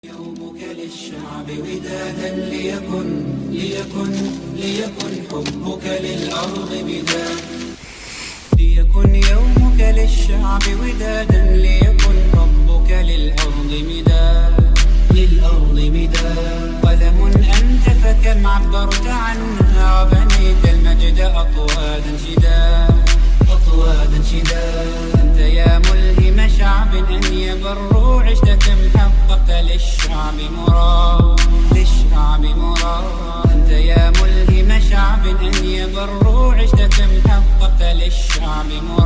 يومك للشعب ودادا ليكن حبك للأرض مداد. ليكن يومك للشعب ودادا ليكن حبك للأرض مداد. قلم أنت فكم عبرت عنها وبنيت المجد أطوادا